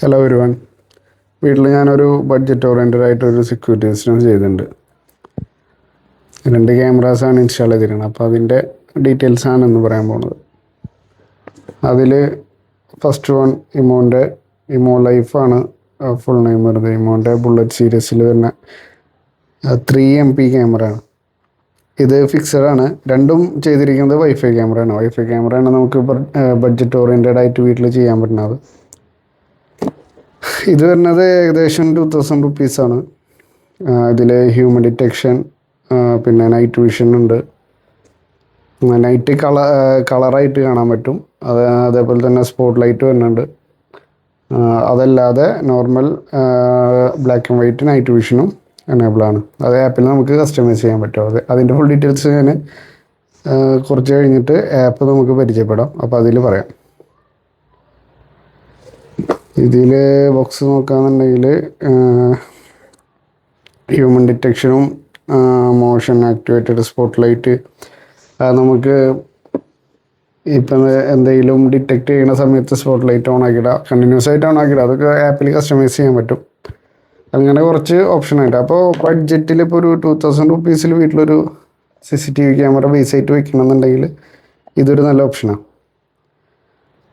Hello everyone. വീട്ടിൽ ഞാനൊരു budget oriented ആയിട്ടൊരു സെക്യൂരിറ്റി സിസ്റ്റം ചെയ്തിട്ടുണ്ട്. 2 ക്യാമറാസാണ് ഇൻസ്റ്റാൾ ചെയ്തിരിക്കുന്നത്. അപ്പോൾ അതിൻ്റെ ഡീറ്റെയിൽസാണ് ഇന്ന് പറയാൻ പോകുന്നത്. അതിൽ ഫസ്റ്റ് വൺ ഇമോ ലൈഫാണ് ഫുൾ നെയിം വരുന്നത്. ഇമോൻ്റെ ബുള്ളറ്റ് സീരീസിൽ തന്നെ 3 MP ക്യാമറയാണ്. ഇത് ഫിക്സഡാണ്. രണ്ടും ചെയ്തിരിക്കുന്നത് വൈഫൈ ക്യാമറയാണ്. നമുക്ക് ബഡ്ജറ്റ് ഓറിയൻറ്റഡ് ആയിട്ട് വീട്ടിൽ ചെയ്യാൻ പറ്റുന്നത്. ഇത് വരുന്നത് ഏകദേശം 2000 റുപ്പീസാണ്. ഇതിൽ ഹ്യൂമൻ ഡിറ്റക്ഷൻ, പിന്നെ നൈറ്റ് വിഷൻ ഉണ്ട്. നൈറ്റ് കളറായിട്ട് കാണാൻ പറ്റും. അതേപോലെ തന്നെ സ്പോട്ട് ലൈറ്റ് വരുന്നുണ്ട്. അതല്ലാതെ normal black and white night വിഷനും എനേബിളാണ്. അത് ആപ്പിൽ നമുക്ക് കസ്റ്റമൈസ് ചെയ്യാൻ പറ്റും. അതിൻ്റെ ഫുൾ ഡീറ്റെയിൽസ് ഞാൻ കുറച്ച് കഴിഞ്ഞിട്ട് ആപ്പ് നമുക്ക് പരിചയപ്പെടാം. അപ്പോൾ അതിൽ പറയാം. ഇതിൽ ബോക്സ് നോക്കുകയാണെന്നുണ്ടെങ്കിൽ ഹ്യൂമൻ ഡിറ്റക്ഷനും മോഷൻ ആക്ടിവേറ്റഡ് സ്പോട്ട് ലൈറ്റ്, നമുക്ക് ഇപ്പം എന്തെങ്കിലും ഡിറ്റക്റ്റ് ചെയ്യുന്ന സമയത്ത് സ്പോട്ട് ലൈറ്റ് ഓൺ ആക്കിയിടാം, കണ്ടിന്യൂസ് ആയിട്ട് ഓൺ ആക്കിയിടാം. അതൊക്കെ ആപ്പിൽ കസ്റ്റമൈസ് ചെയ്യാൻ പറ്റും. അങ്ങനെ കുറച്ച് ഓപ്ഷനായിട്ട്. അപ്പോൾ ബഡ്ജറ്റിൽ ഇപ്പോൾ ഒരു 2000 റുപ്പീസിൽ വീട്ടിലൊരു CCTV ക്യാമറ ബേസ് ആയിട്ട് വെക്കണമെന്നുണ്ടെങ്കിൽ ഇതൊരു നല്ല ഓപ്ഷനാണ്.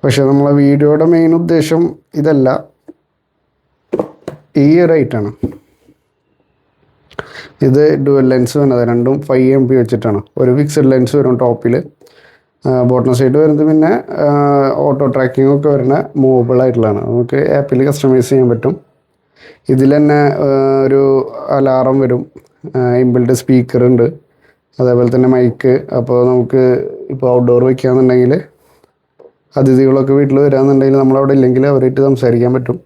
പക്ഷെ നമ്മളെ വീഡിയോയുടെ മെയിൻ ഉദ്ദേശം ഇതല്ല, ഈ ഒരു ഐറ്റാണ്. ഇത് ഡുവൽ ലെൻസ് വരുന്നത്, രണ്ടും 5 MP വെച്ചിട്ടാണ്. ഒരു ഫിക്സഡ് ലെൻസ് വരും ടോപ്പിൽ, ബോട്ടം സൈഡ് വരുന്നത് പിന്നെ ഓട്ടോ ട്രാക്കിംഗ് ഒക്കെ വരുന്ന മൂവബിൾ ആയിട്ടുള്ളതാണ്. നമുക്ക് ആപ്പിൽ കസ്റ്റമൈസ് ചെയ്യാൻ പറ്റും. ഇതിൽ തന്നെ ഒരു അലാറം വരും, ഇൻബിൽഡ് സ്പീക്കർ ഉണ്ട്, അതേപോലെ തന്നെ മൈക്ക്. അപ്പോൾ നമുക്ക് ഇപ്പോൾ ഔട്ട്ഡോർ വയ്ക്കുകയാണെന്നുണ്ടെങ്കിൽ അതിഥികളൊക്കെ വീട്ടിൽ വരികയാണെന്നുണ്ടെങ്കിൽ നമ്മളവിടെ ഇല്ലെങ്കിൽ അവരായിട്ട് സംസാരിക്കാൻ പറ്റും.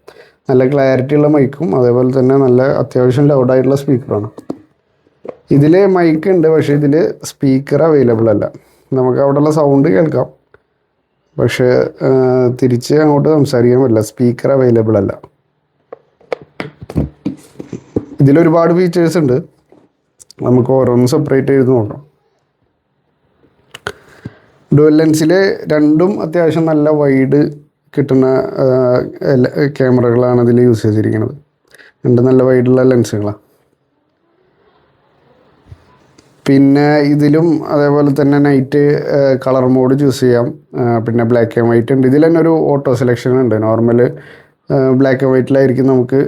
നല്ല ക്ലാരിറ്റി ഉള്ള മൈക്കും അതേപോലെ തന്നെ നല്ല അത്യാവശ്യം ലൗഡായിട്ടുള്ള സ്പീക്കറാണ്. ഇതിൽ മൈക്ക് ഉണ്ട്, പക്ഷേ ഇതിൽ സ്പീക്കർ അവൈലബിൾ അല്ല. നമുക്ക് അവിടെയുള്ള സൗണ്ട് കേൾക്കാം, പക്ഷേ തിരിച്ച് അങ്ങോട്ട് സംസാരിക്കാൻ പറ്റില്ല. സ്പീക്കർ അവൈലബിൾ അല്ല. ഇതിലൊരുപാട് ഫീച്ചേഴ്സ് ഉണ്ട്, നമുക്ക് ഓരോന്നും സെപ്പറേറ്റ് ചെയ്ത് നോക്കാം. ഡുവൽ ലെൻസിൽ രണ്ടും അത്യാവശ്യം നല്ല വൈഡ് കിട്ടുന്ന ക്യാമറകളാണ് ഇതിൽ യൂസ് ചെയ്തിരിക്കുന്നത്. രണ്ടും നല്ല വൈഡുള്ള ലെൻസുകളാണ്. പിന്നെ ഇതിലും അതേപോലെ തന്നെ നൈറ്റ് കളർ മോഡ് ചൂസ് ചെയ്യാം. പിന്നെ ബ്ലാക്ക് ആൻഡ് വൈറ്റ് ഉണ്ട്. ഇതിൽ തന്നെ ഒരു ഓട്ടോ സെലക്ഷൻ ഉണ്ട്. നോർമൽ ബ്ലാക്ക് ആൻഡ് വൈറ്റിലായിരിക്കും നമുക്ക്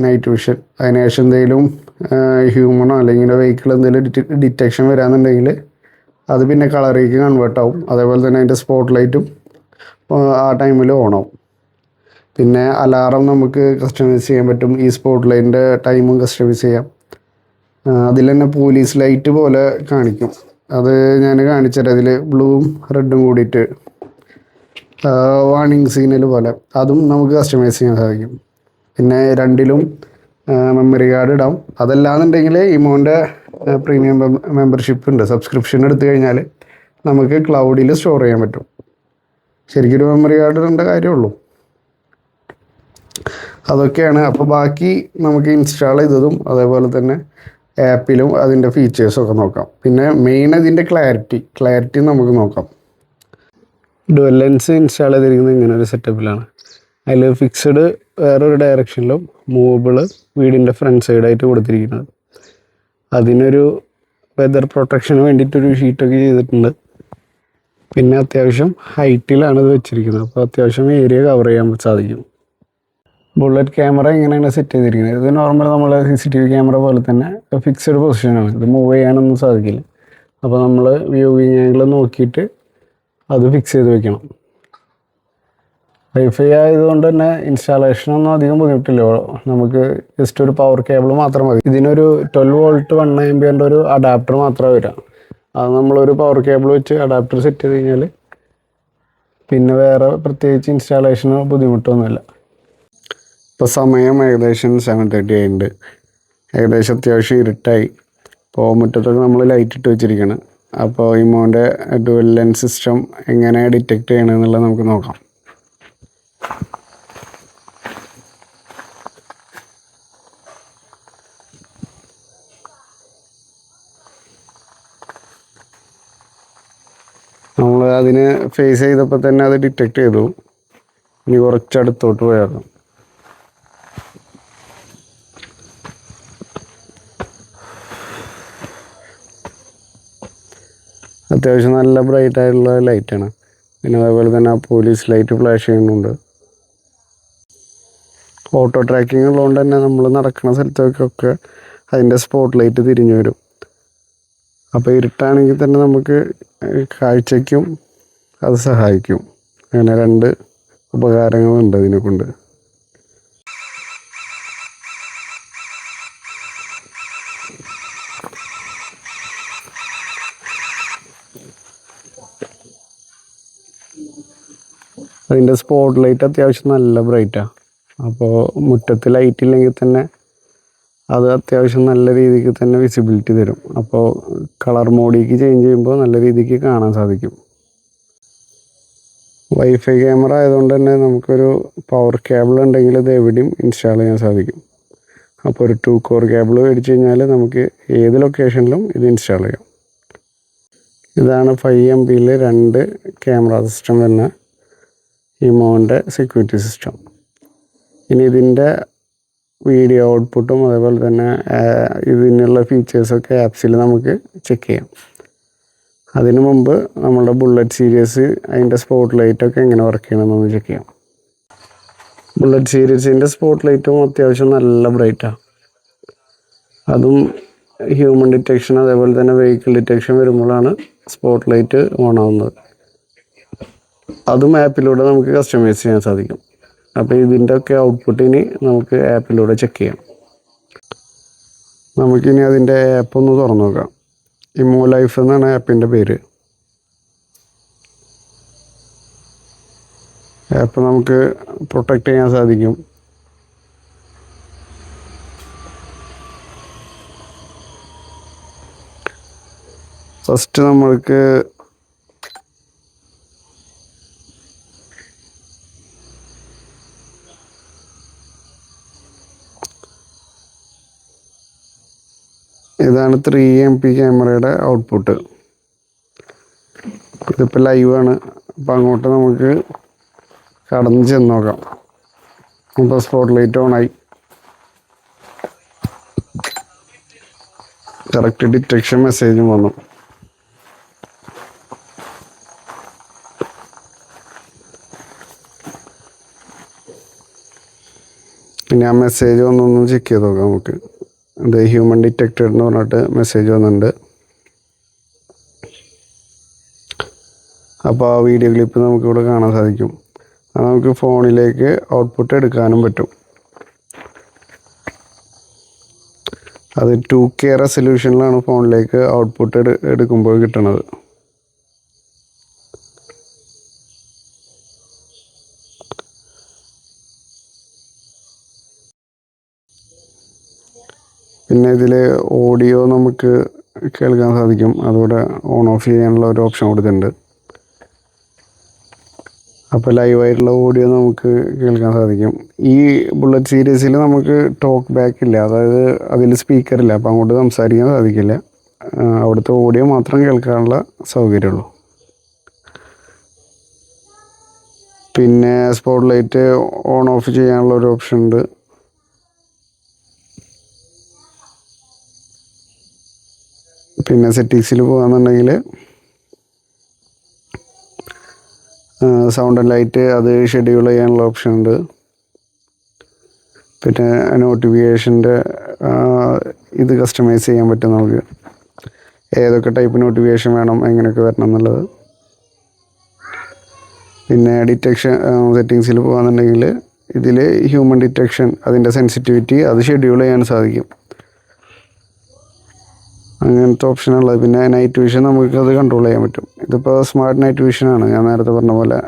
നൈറ്റ് വിഷൻ. അതിനുശേഷം എന്തെങ്കിലും ഹ്യൂമണോ അല്ലെങ്കിൽ വെഹിക്കിൾ എന്തെങ്കിലും ഡിറ്റക്ഷൻ വരാമെന്നുണ്ടെങ്കിൽ അത് പിന്നെ കളറിലേക്ക് കൺവേർട്ട് ആവും. അതേപോലെ തന്നെ അതിൻ്റെ സ്പോട്ട് ലൈറ്റും ആ ടൈമിൽ ഓണാവും. പിന്നെ അലാറം നമുക്ക് കസ്റ്റമൈസ് ചെയ്യാൻ പറ്റും. ഈ സ്പോട്ട് ലൈറ്റിൻ്റെ ടൈമും കസ്റ്റമൈസ് ചെയ്യാം. അതിൽ തന്നെ പോലീസ് ലൈറ്റ് പോലെ കാണിക്കും. അത് ഞാൻ കാണിച്ചുതരാം. അതിൽ ബ്ലൂവും റെഡും കൂടിയിട്ട് വാർണിംഗ് സിഗ്നൽ പോലെ അതും നമുക്ക് കസ്റ്റമൈസ് ചെയ്യാൻ സാധിക്കും. പിന്നെ രണ്ടിലും മെമ്മറി കാർഡ് ഇടാം. അതല്ലാന്നുണ്ടെങ്കിൽ ഇമോൻ്റെ പ്രീമിയം മെമ്പർഷിപ്പ് ഉണ്ട്. സബ്സ്ക്രിപ്ഷൻ എടുത്തു കഴിഞ്ഞാൽ നമുക്ക് ക്ലൗഡിൽ സ്റ്റോർ ചെയ്യാൻ പറ്റും. ശരിക്കൊരു മെമ്മറി കാർഡ് ഇടേണ്ട കാര്യമുള്ളൂ. അതൊക്കെയാണ്. അപ്പോൾ ബാക്കി നമുക്ക് ഇൻസ്റ്റാൾ ചെയ്തതും അതേപോലെ തന്നെ ആപ്പിലും അതിൻ്റെ ഫീച്ചേഴ്സൊക്കെ നോക്കാം. പിന്നെ മെയിൻ ഇതിൻ്റെ ക്ലാരിറ്റി നമുക്ക് നോക്കാം. ഡുവൽ ലെൻസ് ഇൻസ്റ്റാൾ ചെയ്തിരിക്കുന്നത് ഇങ്ങനെ ഒരു സെറ്റപ്പിലാണ്. അതിൽ ഫിക്സഡ് വേറൊരു ഡയറക്ഷനിലും മൂവബിള് വീടിൻ്റെ ഫ്രണ്ട് സൈഡായിട്ട് കൊടുത്തിരിക്കുന്നത്. അതിനൊരു വെതർ പ്രൊട്ടക്ഷന് വേണ്ടിയിട്ടൊരു ഷീറ്റൊക്കെ ചെയ്തിട്ടുണ്ട്. പിന്നെ അത്യാവശ്യം ഹൈറ്റിലാണ് ഇത് വെച്ചിരിക്കുന്നത്. അപ്പോൾ അത്യാവശ്യം ഏരിയ കവർ ചെയ്യാൻ സാധിക്കും. ബുള്ളറ്റ് ക്യാമറ ഇങ്ങനെയാണ് സെറ്റ് ചെയ്തിരിക്കുന്നത്. ഇത് നോർമൽ നമ്മൾ CCTV ക്യാമറ പോലെ തന്നെ ഫിക്സഡ് പൊസിഷനാണ്. ഇത് മൂവ് ചെയ്യാനൊന്നും സാധിക്കില്ല. അപ്പോൾ നമ്മൾ വ്യൂവിങ് ആംഗിൾ നോക്കിയിട്ട് അത് ഫിക്സ് ചെയ്ത് വെക്കണം. വൈഫൈ ആയതുകൊണ്ട് തന്നെ ഇൻസ്റ്റാളേഷനൊന്നും അധികം ബുദ്ധിമുട്ടില്ല. നമുക്ക് ജസ്റ്റ് ഒരു പവർ കേബിൾ മാത്രം മതി. ഇതിനൊരു 12 വോൾട്ട് 1 ആംപിയറിൻ്റെ ഒരു അഡാപ്റ്റർ മാത്രമേ വരാം. അത് നമ്മളൊരു പവർ കേബിൾ വെച്ച് അഡാപ്റ്റർ സെറ്റ് ചെയ്ത് കഴിഞ്ഞാൽ പിന്നെ വേറെ പ്രത്യേകിച്ച് ഇൻസ്റ്റാളേഷനോ ബുദ്ധിമുട്ടൊന്നുമില്ല. ഇപ്പോൾ സമയം ഏകദേശം 7:30 ആയിട്ടുണ്ട്. ഏകദേശം അത്യാവശ്യം ഇരുട്ടായി. ഇപ്പോൾ മുറ്റത്തൊക്കെ നമ്മൾ ലൈറ്റ് ഇട്ട് വെച്ചിരിക്കുകയാണ്. അപ്പോൾ ഇമോൻ്റെ ഡുവൽ ലെൻസ് സിസ്റ്റം എങ്ങനെ ഡിറ്റക്റ്റ് ചെയ്യണമെന്നുള്ളത് നമുക്ക് നോക്കാം. നമ്മൾ അതിന് ഫേസ് ചെയ്തപ്പോൾ തന്നെ അത് ഡിറ്റക്റ്റ് ചെയ്തു. ഇനി കുറച്ചടുത്തോട്ട് പോയാക്കാം. അത്യാവശ്യം നല്ല ബ്രൈറ്റ് ആയിട്ടുള്ള ലൈറ്റാണ്. പിന്നെ അതേപോലെ തന്നെ പോലീസ് ലൈറ്റ് ഫ്ലാഷ് ചെയ്യുന്നുണ്ട്. ഓട്ടോ ട്രാക്കിംഗ് ഉള്ളതുകൊണ്ട് തന്നെ നമ്മൾ നടക്കുന്ന സ്ഥലത്തേക്കൊക്കെ അതിൻ്റെ സ്പോട്ട് ലൈറ്റ് തിരിഞ്ഞു വരും. അപ്പോൾ ഇരുട്ടാണെങ്കിൽ തന്നെ നമുക്ക് കാഴ്ചയ്ക്കും അത് സഹായിക്കും. അങ്ങനെ 2 ഉപകാരങ്ങളുണ്ട് ഇതിനെ കൊണ്ട്. അതിൻ്റെ സ്പോട്ട് ലൈറ്റ് അത്യാവശ്യം നല്ല ബ്രൈറ്റാണ്. അപ്പോൾ മുറ്റത്ത് ലൈറ്റ് ഇല്ലെങ്കിൽ തന്നെ അത് അത്യാവശ്യം നല്ല രീതിക്ക് തന്നെ വിസിബിലിറ്റി തരും. അപ്പോൾ കളർ മോഡിലേക്ക് ചേഞ്ച് ചെയ്യുമ്പോൾ നല്ല രീതിക്ക് കാണാൻ സാധിക്കും. വൈഫൈ ക്യാമറ ആയതുകൊണ്ട് തന്നെ നമുക്കൊരു പവർ കേബിൾ ഉണ്ടെങ്കിൽ ഇത് എവിടെയും ഇൻസ്റ്റാൾ ചെയ്യാൻ സാധിക്കും. അപ്പോൾ ഒരു 2 കോർ കേബിൾ മേടിച്ച് കഴിഞ്ഞാൽ നമുക്ക് ഏത് ലൊക്കേഷനിലും ഇത് ഇൻസ്റ്റാൾ ചെയ്യാം. ഇതാണ് 5 MBയിൽ 2 ക്യാമറ സിസ്റ്റം വരുന്ന ഇമോൻ്റെ സെക്യൂരിറ്റി സിസ്റ്റം. ഇനി ഇതിൻ്റെ വീഡിയോ ഔട്ട്പുട്ടും അതേപോലെ തന്നെ ഇതിനുള്ള ഫീച്ചേഴ്സൊക്കെ ആപ്സിൽ നമുക്ക് ചെക്ക് ചെയ്യാം. അതിനു മുമ്പ് നമ്മളുടെ ബുള്ളറ്റ് സീരീസ് അതിൻ്റെ സ്പോട്ട് ലൈറ്റൊക്കെ എങ്ങനെ വർക്ക് ചെയ്യണമെന്ന് ചെക്ക് ചെയ്യാം. ബുള്ളറ്റ് സീരീസിൻ്റെ സ്പോട്ട് ലൈറ്റും അത്യാവശ്യം നല്ല ബ്രൈറ്റാണ്. അതും ഹ്യൂമൻ ഡിറ്റക്ഷൻ അതേപോലെ തന്നെ വെഹിക്കിൾ ഡിറ്റക്ഷൻ വരുമ്പോഴാണ് സ്പോട്ട് ലൈറ്റ് ഓൺ ആവുന്നത്. അതും ആപ്പിലൂടെ നമുക്ക് കസ്റ്റമൈസ് ചെയ്യാൻ സാധിക്കും. അപ്പോൾ ഇതിൻ്റെ ഒക്കെ ഔട്ട്പുട്ടിന് നമുക്ക് ആപ്പിലൂടെ ചെക്ക് ചെയ്യാം. നമുക്കിനി അതിൻ്റെ ആപ്പ് ഒന്ന് തുറന്നു നോക്കാം. ഇമോ ലൈഫ് എന്നാണ് ആപ്പിൻ്റെ പേര്. ആപ്പ് നമുക്ക് പ്രൊട്ടക്റ്റ് ചെയ്യാൻ സാധിക്കും. ഫസ്റ്റ് നമ്മൾക്ക് ഇതാണ് 3 MP ക്യാമറയുടെ ഔട്ട്പുട്ട്. ഇതിപ്പോൾ ലൈവാണ്. അപ്പോൾ അങ്ങോട്ട് നമുക്ക് കടന്ന് ചെന്ന് നോക്കാം. ഇപ്പോൾ സ്പോട്ട് ലൈറ്റ് ഓണായി. കറക്റ്റ് ഡിറ്റക്ഷൻ മെസ്സേജും വന്നു. പിന്നെ ആ മെസ്സേജ് വന്നൊന്ന് ചെക്ക് ചെയ്ത് നോക്കാം നമുക്ക്. ഇത് ഹ്യൂമൻ ഡിറ്റക്റ്റഡ് എന്ന് പറഞ്ഞിട്ട് മെസ്സേജ് വന്നിട്ടുണ്ട്. അപ്പോൾ ആ വീഡിയോ ക്ലിപ്പ് നമുക്കിവിടെ കാണാൻ സാധിക്കും. അത് നമുക്ക് ഫോണിലേക്ക് ഔട്ട്പുട്ട് എടുക്കാനും പറ്റും. അത് 2K റെസൊല്യൂഷനിലാണ് ഫോണിലേക്ക് ഔട്ട്പുട്ട് എടുക്കുമ്പോൾ കിട്ടുന്നത്. പിന്നെ ഇതിൽ ഓഡിയോ നമുക്ക് കേൾക്കാൻ സാധിക്കും. അതുകൂടെ ഓൺ ഓഫ് ചെയ്യാനുള്ള ഒരു ഓപ്ഷൻ കൊടുത്തിട്ടുണ്ട്. അപ്പോൾ ലൈവായിട്ടുള്ള ഓഡിയോ നമുക്ക് കേൾക്കാൻ സാധിക്കും. ഈ ബുള്ളറ്റ് സീരീസിൽ നമുക്ക് ടോക്ക് ബാക്ക് ഇല്ല, അതായത് അതിൽ സ്പീക്കറില്ല. അപ്പോൾ അങ്ങോട്ട് സംസാരിക്കാൻ സാധിക്കില്ല. അവിടുത്തെ ഓഡിയോ മാത്രം കേൾക്കാനുള്ള സൗകര്യമുള്ളൂ. പിന്നെ സ്പോട്ട് ലൈറ്റ് ഓൺ ഓഫ് ചെയ്യാനുള്ള ഒരു ഓപ്ഷൻ ഉണ്ട്. പിന്നെ സെറ്റിങ്സിൽ പോകുകയാണെന്നുണ്ടെങ്കിൽ സൗണ്ട് ആൻഡ് ലൈറ്റ് അത് ഷെഡ്യൂൾ ചെയ്യാനുള്ള ഓപ്ഷൻ ഉണ്ട്. പിന്നെ നോട്ടിഫിക്കേഷൻ്റെ ഇത് കസ്റ്റമൈസ് ചെയ്യാൻ പറ്റും നമുക്ക്. ഏതൊക്കെ ടൈപ്പ് നോട്ടിഫിക്കേഷൻ വേണം, എങ്ങനെയൊക്കെ വരണം എന്നുള്ളത്. പിന്നെ ഡിറ്റക്ഷൻ സെറ്റിങ്സിൽ പോകുകയാണെന്നുണ്ടെങ്കിൽ ഇതിൽ ഹ്യൂമൻ ഡിറ്റക്ഷൻ അതിൻ്റെ സെൻസിറ്റിവിറ്റി അത് ഷെഡ്യൂൾ ചെയ്യാൻ സാധിക്കും. അങ്ങനത്തെ ഓപ്ഷനുള്ളത്. പിന്നെ നൈറ്റ് വിഷൻ നമുക്കത് കൺട്രോൾ ചെയ്യാൻ പറ്റും. ഇതിപ്പോൾ സ്മാർട്ട് നൈറ്റ് വിഷനാണ്. ഞാൻ നേരത്തെ പറഞ്ഞ പോലെ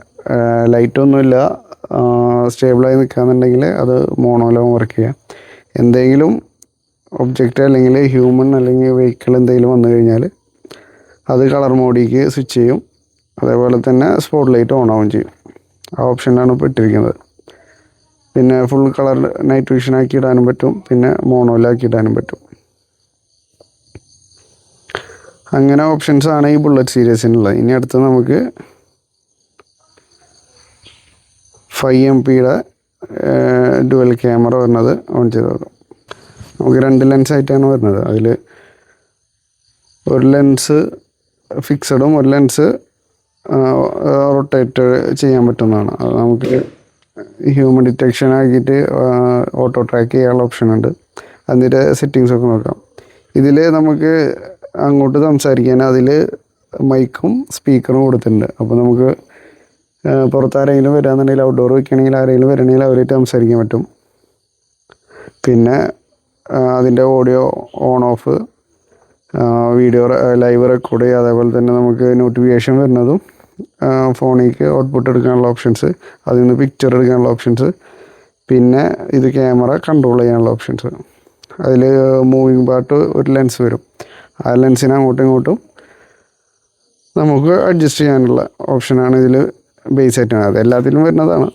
ലൈറ്റൊന്നുമില്ല, സ്റ്റേബിളായി നിൽക്കുകയെന്നുണ്ടെങ്കിൽ അത് മോണോലോകം വർക്ക് ചെയ്യാം. എന്തെങ്കിലും ഒബ്ജക്റ്റ് അല്ലെങ്കിൽ ഹ്യൂമൻ അല്ലെങ്കിൽ വെഹിക്കിൾ എന്തെങ്കിലും വന്നു കഴിഞ്ഞാൽ അത് കളർ മോഡിലേക്ക് സ്വിച്ച് ചെയ്യും. അതേപോലെ തന്നെ സ്പോട്ട് ലൈറ്റ് ഓൺ ആവുകയും ചെയ്യും. ആ ഓപ്ഷനിലാണ് ഇപ്പോൾ ഇട്ടിരിക്കുന്നത്. പിന്നെ ഫുൾ കളർ നൈറ്റ് വിഷൻ ആക്കി ഇടാനും പറ്റും, പിന്നെ മോണോയിലാക്കി ഇടാനും പറ്റും. അങ്ങനെ ഓപ്ഷൻസാണ് ഈ ബുള്ളറ്റ് സീരീസിനുള്ളത്. ഇനി അടുത്ത് നമുക്ക് 5 MPയുടെ ഡുവൽ ക്യാമറ വരുന്നത് ഓൺ ചെയ്ത് നോക്കാം. നമുക്ക് 2 ലെൻസ് ആയിട്ടാണ് വരുന്നത്. അതിൽ ഒരു ലെൻസ് ഫിക്സഡും ഒരു ലെൻസ് റൊട്ടേറ്റ് ചെയ്യാൻ പറ്റുന്നതാണ്. അത് നമുക്ക് ഹ്യൂമൻ ഡിറ്റക്ഷൻ ആക്കിയിട്ട് ഓട്ടോ ട്രാക്ക് ചെയ്യാനുള്ള ഓപ്ഷൻ ഉണ്ട്. അതിൻ്റെ സെറ്റിങ്സൊക്കെ നോക്കാം. ഇതിൽ നമുക്ക് അങ്ങോട്ട് സംസാരിക്കാൻ അതിൽ മൈക്കും സ്പീക്കറും കൊടുത്തിട്ടുണ്ട്. അപ്പോൾ നമുക്ക് പുറത്ത് ആരെങ്കിലും വരാമെന്നുണ്ടെങ്കിൽ, ഔട്ട്ഡോർ വയ്ക്കുകയാണെങ്കിൽ ആരെങ്കിലും വരണമെങ്കിൽ അവരായിട്ട് സംസാരിക്കാൻ പറ്റും. പിന്നെ അതിൻ്റെ audio on of, video live record ചെയ്യുക, അതേപോലെ തന്നെ നമുക്ക് നോട്ടിഫിക്കേഷൻ വരുന്നതും ഫോണിലേക്ക് ഔട്ട്പുട്ട് എടുക്കാനുള്ള ഓപ്ഷൻസ്, അതിൽ നിന്ന് പിക്ചർ എടുക്കാനുള്ള ഓപ്ഷൻസ്, പിന്നെ ഇത് ക്യാമറ കൺട്രോൾ ചെയ്യാനുള്ള ഓപ്ഷൻസ്. അതിൽ മൂവിങ് പാർട്ട് ഒരു ലെൻസ് വരും. ആ ലെൻസിനെ അങ്ങോട്ടും ഇങ്ങോട്ടും നമുക്ക് അഡ്ജസ്റ്റ് ചെയ്യാനുള്ള ഓപ്ഷനാണ് ഇതിൽ ബേസ് ആയിട്ട് വരുന്നത്. എല്ലാത്തിലും വരുന്നതാണ്.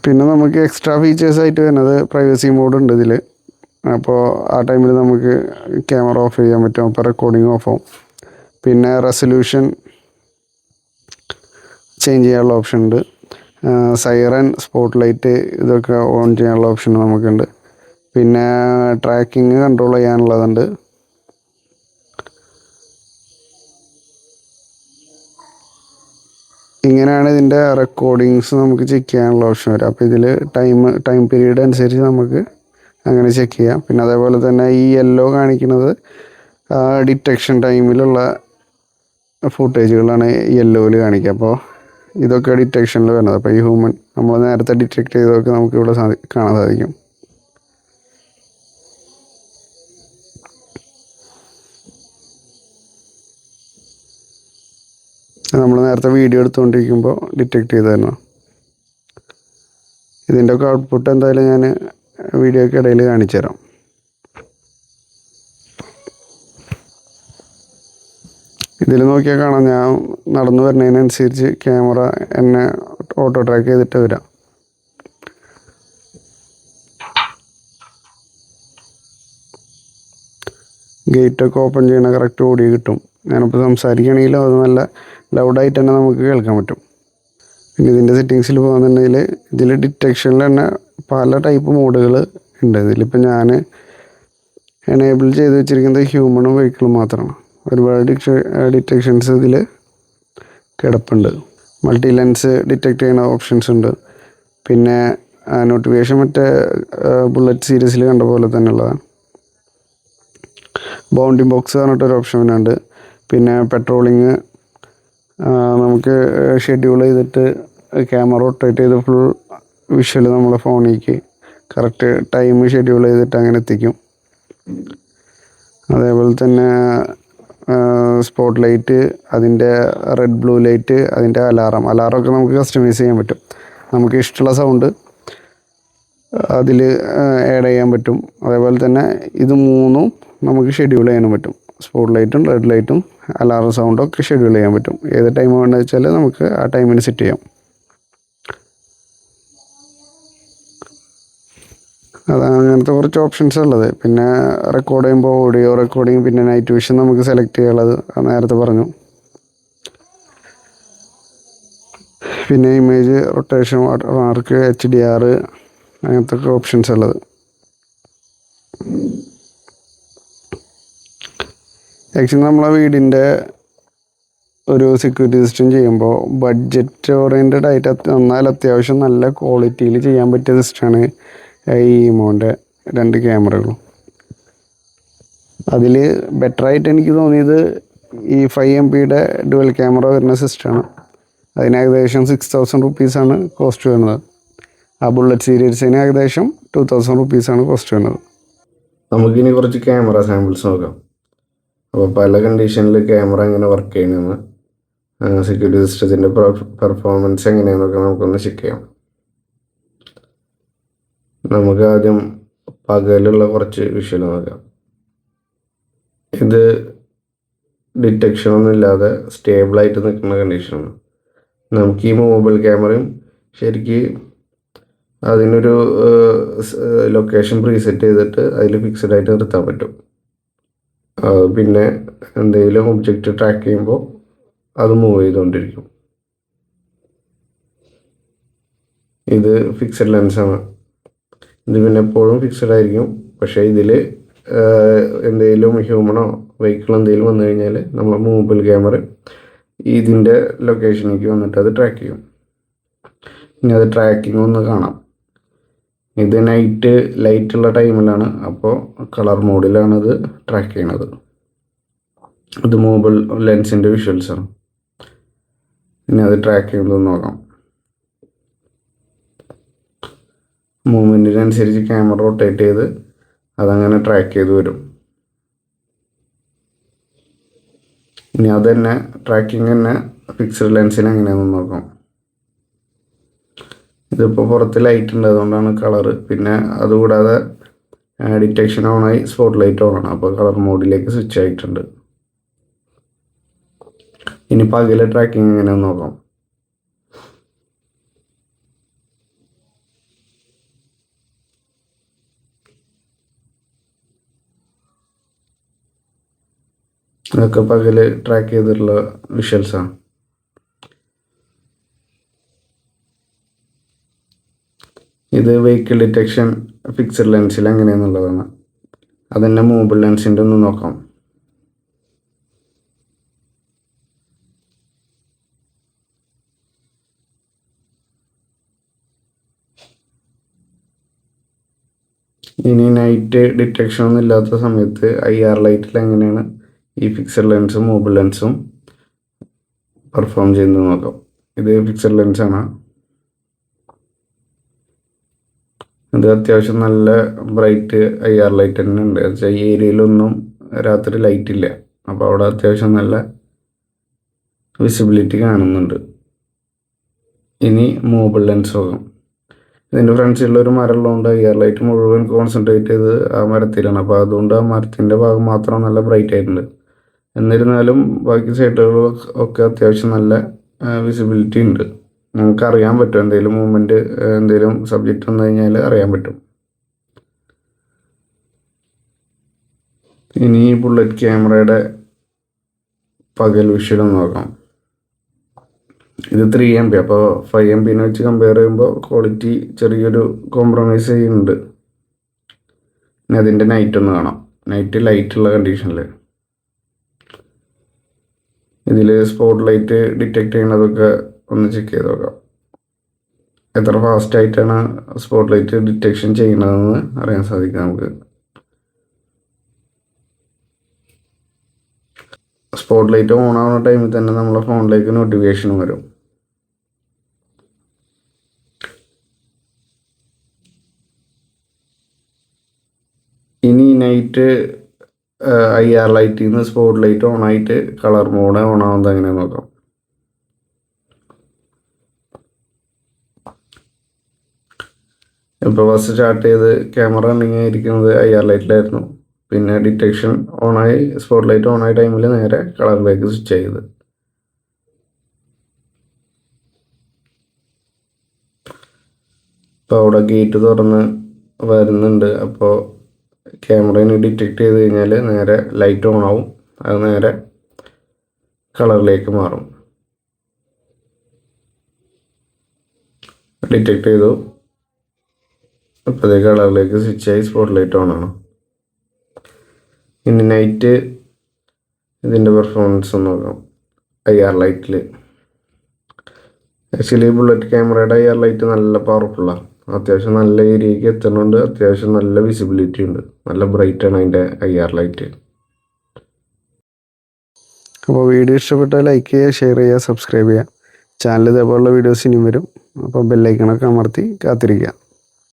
പിന്നെ നമുക്ക് എക്സ്ട്രാ ഫീച്ചേഴ്സായിട്ട് വരുന്നത് പ്രൈവസി മോഡ് ഉണ്ട് ഇതിൽ. അപ്പോൾ ആ ടൈമിൽ നമുക്ക് ക്യാമറ ഓഫ് ചെയ്യാൻ പറ്റും. അപ്പോൾ റെക്കോർഡിങ് ഓഫ് ആവും. പിന്നെ റെസൊല്യൂഷൻ ചേഞ്ച് ചെയ്യാനുള്ള ഓപ്ഷൻ ഉണ്ട്. സൈറൻ, സ്പോട്ട് ലൈറ്റ് ഇതൊക്കെ ഓൺ ചെയ്യാനുള്ള ഓപ്ഷൻ നമുക്കുണ്ട്. പിന്നെ ട്രാക്കിങ് കൺട്രോൾ ചെയ്യാനുള്ളതുണ്ട്. ഇങ്ങനെയാണ് ഇതിൻ്റെ റെക്കോർഡിങ്സ് നമുക്ക് ചെക്ക് ചെയ്യാനുള്ള ഓപ്ഷൻ വരും. അപ്പോൾ ഇതിൽ ടൈം പീരീഡ് അനുസരിച്ച് നമുക്ക് അങ്ങനെ ചെക്ക് ചെയ്യാം. പിന്നെ അതേപോലെ തന്നെ ഈ യെല്ലോ കാണിക്കുന്നത് ഡിറ്റക്ഷൻ ടൈമിലുള്ള ഫുട്ടേജുകളാണ് യെല്ലോയിൽ കാണിക്കുക. അപ്പോൾ ഇതൊക്കെ ഡിറ്റക്ഷനിൽ വരുന്നത്. അപ്പോൾ ഈ ഹ്യൂമൻ നമ്മൾ നേരത്തെ ഡിറ്റക്ട് ചെയ്തതൊക്കെ നമുക്ക് ഇവിടെ കാണാൻ സാധിക്കും. നമ്മൾ നേരത്തെ വീഡിയോ എടുത്തുകൊണ്ടിരിക്കുമ്പോൾ ഡിറ്റക്ട് ചെയ്തായിരുന്നു. ഇതിൻ്റെ ഒക്കെ ഔട്ട്പുട്ട് എന്തായാലും ഞാൻ വീഡിയോയ്ക്ക് ഇടയിൽ കാണിച്ചു തരാം. ഇതിൽ നോക്കിയാൽ കാണാം, ഞാൻ നടന്നു വരുന്നതിനനുസരിച്ച് ക്യാമറ എന്നെ ഓട്ടോ ട്രാക്ക് ചെയ്തിട്ട് വരാം. ഗേറ്റൊക്കെ ഓപ്പൺ ചെയ്യണ കറക്റ്റ് ഓഡിയോ കിട്ടും. ഞാനിപ്പോൾ സംസാരിക്കുകയാണെങ്കിലും അത് നല്ല ലൗഡായിട്ട് തന്നെ നമുക്ക് കേൾക്കാൻ പറ്റും. പിന്നെ ഇതിൻ്റെ സെറ്റിങ്സിൽ പോകുന്നുണ്ടെങ്കിൽ ഇതിൽ ഡിറ്റക്ഷനിൽ തന്നെ പല ടൈപ്പ് മോഡുകൾ ഉണ്ട്. ഇതിലിപ്പോൾ ഞാൻ എനേബിൾ ചെയ്ത് വെച്ചിരിക്കുന്നത് ഹ്യൂമണും വെഹിക്കിളും മാത്രമാണ്. ഒരുപാട് ഡിറ്റക്ഷൻസ് ഇതിൽ കിടപ്പുണ്ട്. മൾട്ടി ലെൻസ് ഡിറ്റക്ട് ചെയ്യുന്ന ഓപ്ഷൻസ് ഉണ്ട്. പിന്നെ നോട്ടിഫിക്കേഷൻ മറ്റേ ബുള്ളറ്റ് സീരീസിൽ കണ്ട പോലെ തന്നെയുള്ളതാണ്. ബൗണ്ടിങ് ബോക്സ് പറഞ്ഞിട്ടൊരു ഓപ്ഷൻ ഉണ്ട്. പിന്നെ പെട്രോളിങ് നമുക്ക് ഷെഡ്യൂൾ ചെയ്തിട്ട് ക്യാമറ റൊട്ടേറ്റ് ചെയ്ത് ഫുൾ വിഷ്വൽ നമ്മളെ ഫോണിലേക്ക് കറക്റ്റ് ടൈം ഷെഡ്യൂൾ ചെയ്തിട്ട് അങ്ങനെ എത്തിക്കും. അതേപോലെ തന്നെ സ്പോട്ട് ലൈറ്റ്, അതിൻ്റെ റെഡ് ബ്ലൂ ലൈറ്റ്, അതിൻ്റെ അലാറമൊക്കെ നമുക്ക് കസ്റ്റമൈസ് ചെയ്യാൻ പറ്റും. നമുക്ക് ഇഷ്ടമുള്ള സൗണ്ട് അതിൽ ആഡ് ചെയ്യാൻ പറ്റും. അതേപോലെ തന്നെ ഇത് മൂന്നും നമുക്ക് ഷെഡ്യൂൾ ചെയ്യാനും പറ്റും. സ്പോട്ട് ലൈറ്റും റെഡ് ലൈറ്റും അലാറം സൗണ്ടും ഒക്കെ ഷെഡ്യൂൾ ചെയ്യാൻ പറ്റും. ഏത് ടൈം വേണമെന്ന് വെച്ചാൽ നമുക്ക് ആ ടൈമിന് സെറ്റ് ചെയ്യാം. അതാണ് അങ്ങനത്തെ കുറച്ച് ഓപ്ഷൻസ് ഉള്ളത്. പിന്നെ റെക്കോർഡ് ചെയ്യുമ്പോൾ ഓഡിയോ റെക്കോർഡിങ്, പിന്നെ നൈറ്റ് വിഷൻ നമുക്ക് സെലക്ട് ചെയ്യാനുള്ളത് നേരത്തെ പറഞ്ഞു. പിന്നെ ഇമേജ് റൊട്ടേഷൻ, വാട്ടർമാർക്ക്, HDR അങ്ങനത്തെ ഒക്കെ ഓപ്ഷൻസ് ഉള്ളത്. ആക്ച്വലി നമ്മളെ വീടിൻ്റെ ഒരു സെക്യൂരിറ്റി സിസ്റ്റം ചെയ്യുമ്പോൾ ബഡ്ജറ്റ് ഓറിയൻറ്റഡ് ആയിട്ട് എന്നാൽ അത്യാവശ്യം നല്ല ക്വാളിറ്റിയിൽ ചെയ്യാൻ പറ്റിയ സിസ്റ്റമാണ് ഈ ഇമോൻ്റെ 2 ക്യാമറകളും. അതിൽ ബെറ്ററായിട്ട് എനിക്ക് തോന്നിയത് ഈ 5 MP ഡുവൽ ക്യാമറ വരുന്ന സിസ്റ്റമാണ്. അതിന് ഏകദേശം 6000 റുപ്പീസാണ് കോസ്റ്റ് വരുന്നത്. ആ ബുള്ളറ്റ് സീരീസിന് ഏകദേശം 2000 റുപ്പീസാണ് കോസ്റ്റ് വരുന്നത്. നമുക്കിനി കുറച്ച് ക്യാമറ സാമ്പിൾസ് നോക്കാം. അപ്പോൾ പല കണ്ടീഷനിൽ ക്യാമറ എങ്ങനെ വർക്ക് ചെയ്യണമെന്ന്, സെക്യൂരിറ്റി സിസ്റ്റത്തിൻ്റെ പെർഫോമൻസ് എങ്ങനെയാണെന്നൊക്കെ നമുക്കൊന്ന് ചെക്ക് ചെയ്യാം. നമുക്ക് ആദ്യം പകലുള്ള കുറച്ച് വിഷ്വൽ നോക്കാം. ഇത് ഡിറ്റക്ഷനൊന്നും ഇല്ലാതെ സ്റ്റേബിളായിട്ട് നിൽക്കുന്ന കണ്ടീഷനാണ്. നമുക്ക് ഈ മൊബൈൽ ക്യാമറയും ശരിക്ക് അതിനൊരു ലൊക്കേഷൻ പ്രീസെറ്റ് ചെയ്തിട്ട് അതിൽ ഫിക്സഡ് ആയിട്ട് നിർത്താൻ പറ്റും. പിന്നെ എന്തെങ്കിലും ഒബ്ജക്റ്റ് ട്രാക്ക് ചെയ്യുമ്പോൾ അത് മൂവ് ചെയ്തുകൊണ്ടിരിക്കും. ഇത് ഫിക്സഡ് ലെൻസാണ്. ഇത് പിന്നെ എപ്പോഴും ഫിക്സഡ് ആയിരിക്കും. പക്ഷേ ഇതിൽ എന്തെങ്കിലും ഹ്യൂമണോ വെഹിക്കിൾ എന്തെങ്കിലും വന്നു കഴിഞ്ഞാൽ നമ്മൾ മൊബൈൽ ക്യാമറ ഇതിൻ്റെ ലൊക്കേഷനിലേക്ക് വന്നിട്ട് അത് ട്രാക്ക് ചെയ്യും. ഇനി അത് ട്രാക്കിംഗ് ഒന്ന് കാണാം. ഇത് നൈറ്റ് ലൈറ്റുള്ള ടൈമിലാണ്, അപ്പോൾ കളർ മോഡിലാണ് ഇത് ട്രാക്ക് ചെയ്യണത്. ഇത് മൊബൈൽ ലെൻസിൻ്റെ വിഷ്വൽസാണ്. ഇനി അത് ട്രാക്ക് ചെയ്യുന്നത് നോക്കാം. മൂവ്മെൻറ്റിനനുസരിച്ച് ക്യാമറ റൊട്ടേറ്റ് ചെയ്ത് അതങ്ങനെ ട്രാക്ക് ചെയ്ത് വരും. ഇനി അത് തന്നെ ട്രാക്കിംഗ് തന്നെ ഫിക്സഡ് ലെൻസിന് എങ്ങനെയാണെന്ന് നോക്കാം. ഇതിപ്പോൾ പുറത്ത് ലൈറ്റ് ഉണ്ട്, അതുകൊണ്ടാണ് കളറ്. പിന്നെ അതുകൂടാതെ ഡിറ്റക്ഷൻ ഓണായി സ്പോട്ട് ലൈറ്റ് ഓണാണ്, അപ്പോൾ കളർ മോഡിലേക്ക് സ്വിച്ച് ആയിട്ടുണ്ട്. ഇനി പകലെ ട്രാക്കിംഗ് എങ്ങനെയാണെന്ന് നോക്കാം. ഇതൊക്കെ പകല് ട്രാക്ക് ചെയ്തിട്ടുള്ള വിഷ്വൽസാണ്. ഇത് വെഹിക്കിൾ ഡിറ്റക്ഷൻ ഫിക്സഡ് ലെൻസിൽ എങ്ങനെയാണെന്നുള്ളതാണ്. അതന്നെ മൊബൈൽ ലെൻസിൻ്റെ ഒന്ന് നോക്കാം. ഇനി നൈറ്റ് ഡിറ്റക്ഷൻ ഒന്നും ഇല്ലാത്ത സമയത്ത് IR ലൈറ്റിൽ എങ്ങനെയാണ് ഈ ഫിക്സഡ് ലെൻസും മൊബൈൽ ലെൻസും പെർഫോം ചെയ്യുന്നത് നോക്കാം. ഇത് ഫിക്സഡ് ലെൻസാണ്. ഇത് അത്യാവശ്യം നല്ല ബ്രൈറ്റ് IR ലൈറ്റ് തന്നെ ഉണ്ട്. വെച്ചാൽ ഈ ഏരിയയിലൊന്നും രാത്രി ലൈറ്റ് ഇല്ല, അപ്പോൾ അവിടെ അത്യാവശ്യം നല്ല വിസിബിലിറ്റി കാണുന്നുണ്ട്. ഇനി മൊബൈൽ ലെൻസ് നോക്കാം. ഇതിൻ്റെ ഫ്രണ്ട്സിലൊരു മരം ഉള്ളതുകൊണ്ട് IR ലൈറ്റ് മുഴുവൻ കോൺസെൻട്രേറ്റ് ചെയ്ത് ആ മരത്തിലാണ്, അപ്പോൾ അതുകൊണ്ട് ആ മരത്തിൻ്റെ ഭാഗം മാത്രം നല്ല ബ്രൈറ്റ് ആയിട്ടുണ്ട്. എന്നിരുന്നാലും ബാക്കി സൈഡുകളൊക്കെ അത്യാവശ്യം നല്ല വിസിബിലിറ്റി ഉണ്ട്. നമുക്ക് അറിയാൻ പറ്റും എന്തെങ്കിലും മൂവ്മെൻറ്റ്, എന്തെങ്കിലും സബ്ജക്റ്റ് വന്നു കഴിഞ്ഞാൽ അറിയാൻ പറ്റും. ഇനി ബുള്ളറ്റ് ക്യാമറയുടെ പകൽ വിഷ്വൽ നോക്കാം. ഇത് 3 MB, അപ്പോൾ 5 MB വെച്ച് കമ്പയർ ചെയ്യുമ്പോൾ ക്വാളിറ്റി ചെറിയൊരു കോംപ്രമൈസ് ചെയ്യുന്നുണ്ട്. ഇനി അതിൻ്റെ നൈറ്റ് ഒന്ന് കാണാം. നൈറ്റ് ലൈറ്റുള്ള കണ്ടീഷനിൽ ഇതിൽ സ്പോട്ട് ലൈറ്റ് ഡിറ്റക്ട് ചെയ്യുന്നതൊക്കെ ഒന്ന് ചെക്ക് ചെയ്ത് നോക്കാം. എത്ര ഫാസ്റ്റായിട്ടാണ് സ്പോട്ട് ലൈറ്റ് ഡിറ്റക്ഷൻ ചെയ്യുന്നതെന്ന് അറിയാൻ സാധിക്കും നമുക്ക്. സ്പോട്ട് ലൈറ്റ് ഓൺ ആവുന്ന ടൈമിൽ തന്നെ നമ്മളെ ഫോണിലേക്ക് നോട്ടിഫിക്കേഷൻ വരും. ഇനി നൈറ്റ് IR ലൈറ്റിൽ നിന്ന് സ്പോട്ട് ലൈറ്റ് ഓൺ ആയിട്ട് കളർ മോഡ് ഓൺ ആവുന്നത് എങ്ങനെയാണെന്ന് നോക്കാം. ഇപ്പോൾ ഫസ്റ്റ് സ്റ്റാർട്ട് ചെയ്ത് ക്യാമറ റണ്ണിങ് ആയിരിക്കുന്നത് IR ലൈറ്റിലായിരുന്നു. പിന്നെ ഡിറ്റക്ഷൻ ഓണായി സ്പോട്ട് ലൈറ്റ് ഓണായ ടൈമിൽ നേരെ കളറിലേക്ക് സ്വിച്ച് ചെയ്ത്. ഇപ്പോൾ അവിടെ ഗേറ്റ് തുറന്ന് വരുന്നുണ്ട്, അപ്പോൾ ക്യാമറയിൽ ഡിറ്റക്ട് ചെയ്ത് കഴിഞ്ഞാൽ നേരെ ലൈറ്റ് ഓൺ ആവും, അത് നേരെ കളറിലേക്ക് മാറും. ഡിറ്റക്ട് ചെയ്തു, ഇപ്പോഴത്തെ കളറിലേക്ക് സ്വിച്ചായി സ്പോട്ട് ലൈറ്റ് ഓൺ ആണ്. ഇനി നൈറ്റ് ഇതിൻ്റെ പെർഫോമൻസ് ഒന്ന് നോക്കാം. IR ലൈറ്റിൽ ആക്ച്വലി ബുള്ളറ്റ് ക്യാമറയുടെ IR ലൈറ്റ് നല്ല പവർഫുള്ളാണ്. അത്യാവശ്യം നല്ല ഏരിയയ്ക്ക് എത്തുന്നുണ്ട്, അത്യാവശ്യം നല്ല വിസിബിലിറ്റി ഉണ്ട്, നല്ല ബ്രൈറ്റാണ് അതിൻ്റെ IR ലൈറ്റ്. അപ്പോൾ വീഡിയോ ഇഷ്ടപ്പെട്ടാൽ ലൈക്ക് ചെയ്യുക, ഷെയർ ചെയ്യുക, സബ്സ്ക്രൈബ് ചെയ്യുക. ചാനൽ ഇതേപോലുള്ള വീഡിയോസ് ഇനിയും വരും, അപ്പോൾ ബെല്ലൈക്കണൊക്കെ അമർത്തി കാത്തിരിക്കുക.